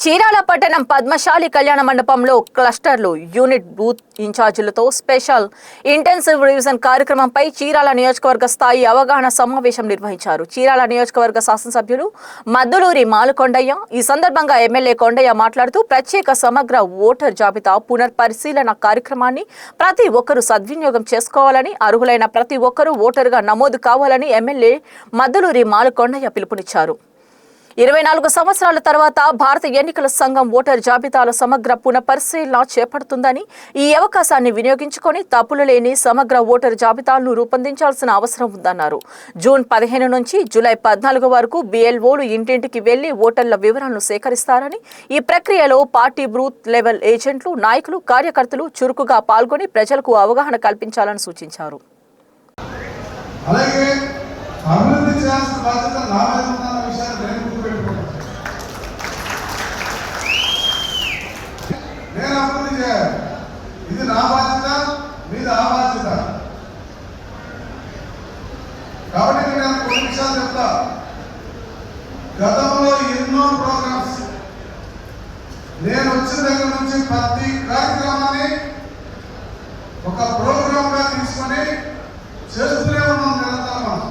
చీరాల పట్టణం పద్మశాలి కళ్యాణ మండపంలో క్లస్టర్లు యూనిట్ బూత్ ఇన్ఛార్జీలతో స్పెషల్ ఇంటెన్సివ్ రివిజన్ కార్యక్రమంపై చీరాల నియోజకవర్గ స్థాయి అవగాహన సమావేశం నిర్వహించారు. చీరాల నియోజకవర్గ శాసనసభ్యులు మద్దులూరి మాలకొండయ్య ఈ సందర్భంగా ఎమ్మెల్యే కొండయ్య మాట్లాడుతూ ప్రత్యేక సమగ్ర ఓటర్ జాబితా పునర్పరిశీలన కార్యక్రమాన్ని ప్రతి ఒక్కరూ సద్వినియోగం చేసుకోవాలని, అర్హులైన ప్రతి ఒక్కరూ ఓటరుగా నమోదు కావాలని ఎమ్మెల్యే మద్దులూరి మాలకొండయ్య పిలుపునిచ్చారు. 24 సంవత్సరాల తర్వాత భారత ఎన్నికల సంఘం ఓటర్ జాబితాల సమగ్ర పునఃపరిశీలన చేపడుతుందని, ఈ అవకాశాన్ని వినియోగించుకొని తప్పులు లేని సమగ్ర ఓటర్ జాబితాలను రూపొందించాల్సిన అవసరం ఉందన్నారు. జూన్ 15 నుంచి జూలై 14 వరకు BLOలు ఇంటింటికి వెళ్లి ఓటర్ల వివరాలను సేకరిస్తారని, ఈ ప్రక్రియలో పార్టీ బూత్ లెవెల్ ఏజెంట్లు, నాయకులు, కార్యకర్తలు చురుకుగా పాల్గొని ప్రజలకు అవగాహన కల్పించాలని సూచించారు. ఇది నా బాధ్యత, మీది ఆ బాధ్యత. కాబట్టి నేను కొన్ని విషయాలు చెప్తా. గతంలో ఎన్నో ప్రోగ్రామ్స్ నేను వచ్చిన దగ్గర నుంచి ప్రతి కార్యక్రమాన్ని ఒక ప్రోగ్రామ్ గా తీసుకొని చేస్తూనే ఉన్నాం నిరంతరం.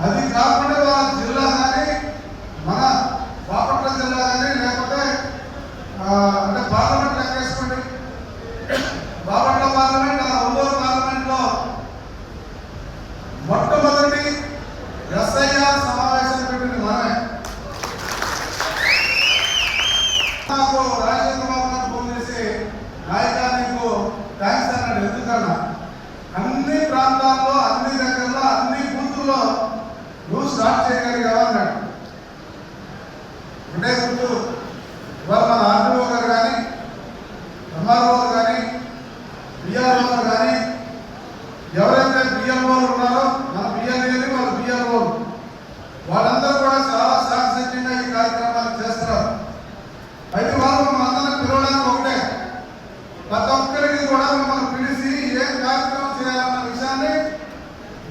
అది కాకుండా మన జిల్లా కానీ, మన బాపట్ల జిల్లా కానీ, లేకపోతే అంటే పార్లమెంట్ లెక్కేసుకోండి, బాపట్ల పార్లమెంట్, ఒంగోలు పార్లమెంట్ లో మొట్టమొదటి SIR సమావేశం పెట్టింది మనమే. నాకు రాజేంద్ర బాబు గారు ఫోన్ చేసి, నాయకా నీకు థ్యాంక్స్ అన్నాడు. ఎందుకన్నా అన్ని ప్రాంతాల్లో, అన్ని దగ్గరలో, అన్ని బూతుల్లో నువ్వు స్టార్ట్ చేయగలిగావా అన్నాడు. అంటే గుర్తు ఇవాళ మన RDO గారు కానీ, MRO కానీ, BRO కానీ, ఎవరైతే BLOలు ఉన్నారో, మన BLAలు, వాళ్ళ BLOలు, వాళ్ళందరూ కూడా చాలా సాంకేతికంగా ఈ కార్యక్రమాలు చేస్తున్నారు. అయితే వాళ్ళు మనందరం పిలవడానికి ఒకటే, ప్రతి ఒక్కరికి కూడా మిమ్మల్ని పిలిచి ఏం కార్యక్రమం చేయాలన్న విషయాన్ని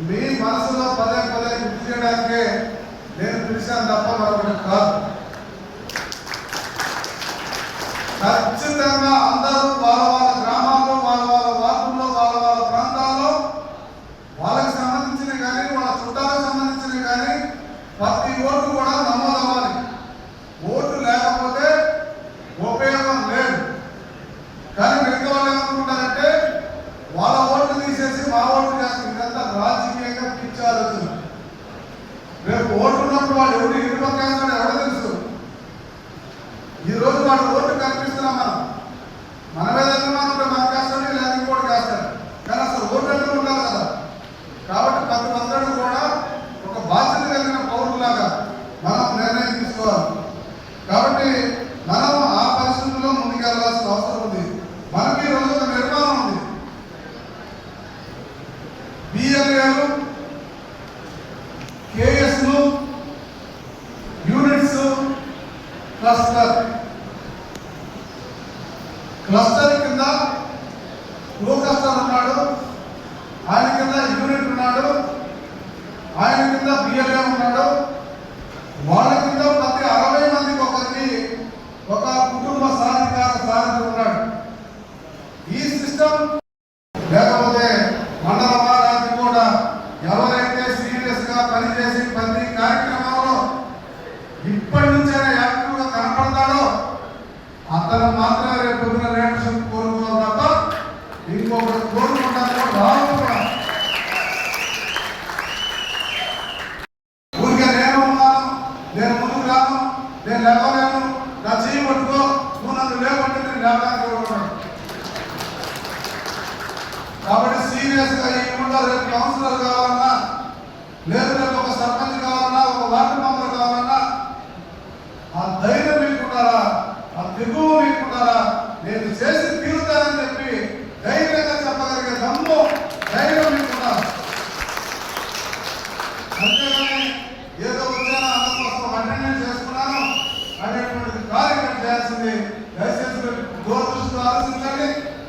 మీ మనసులో పదే పదే గుర్తు చేయడానికే నేను పిలిచాను తప్ప మరొకటి కాదు. ఖచ్చితంగా అందరూ వాళ్ళ వాళ్ళ గ్రామాల్లో, వాళ్ళ వాళ్ళ వార్డుల్లో, వాళ్ళ వాళ్ళ ప్రాంతాల్లో వాళ్ళకి సంబంధించిన కానీ, వాళ్ళ చుట్టాలకు సంబంధించిన కానీ ప్రతి ఓటు కూడా నమోదవ్వాలి. ఓటు లేకపోతే ఉపయోగం లేదు. కానీ మిగతా వాళ్ళు ఏమనుకుంటారంటే వాళ్ళ ఓట్లు తీసేసి మా ఓట్లు చేస్తారు. ఇదంతా రాజకీయంగా పిచ్చి ఆలోచన. రేపు ఓటు ఉన్నప్పుడు వాడు ఎవరు ఇరుపక్కేస్తాడో ఎవడో తెలుసు. ఈ రోజు వాడు ఓటు కల్పిస్తున్నాం మనం. మన మీద ఉంటే మనకు వేస్తాడు, లేదా ఇంకోటి వేస్తాడు. కానీ అసలు ఓటు అంటే ఉండాలి కదా. కాబట్టి ప్రతి ఒక్కరు కూడా ఒక బాధ్యత కలిగిన పౌరులాగా మనం నిర్ణయం తీసుకోవాలి. కాబట్టి మనం ఆ పరిస్థితుల్లో ముందుకెళ్లాల్సిన అవసరం ఉంది. మనకి ఈ రోజు ఒక నిర్మాణం ఉంది. BLAలు, KSలు, యూనిట్స్, క్లస్టర్ కింద క్లస్టర్ ఉన్నాడు, ఆయన కింద యూనిట్ ఉన్నాడు, ఆయన కింద BLA ఉన్నాడు. వాళ్ళ కింద ప్రతి 60 మందికి ఒకరికి ఒక కుటుంబ సాధికార ఉన్నాడు. ఈ సిస్టమ్ లేకపోతే మండలమా, రాత్రి కూడా ఎవరైతే సీరియస్ గా పనిచేసి ప్రతి కార్యక్రమంలో ఇప్పటి నుంచైనా యాక్టివ్గా కనపడతాడో అతను మాత్రమే రేపు పొద్దున లీడర్షిప్ కోరుకోవాలి తప్ప ఇంకొకటి కోరుకుంటాను రాదు కూడా. ఊరికే నేను ఉన్నాను, నేను ముందుకు రాను, నేను లేవలేను, నా చేయి పట్టుకో, నువ్వు నన్ను లేకుంటే నేను లేవడానికి కోరుకున్నాను. కాబట్టి సీరియస్ గా ఈ ఊళ్ళో రేపు కౌన్సిలర్ కావాలన్నా, లేదు రేపు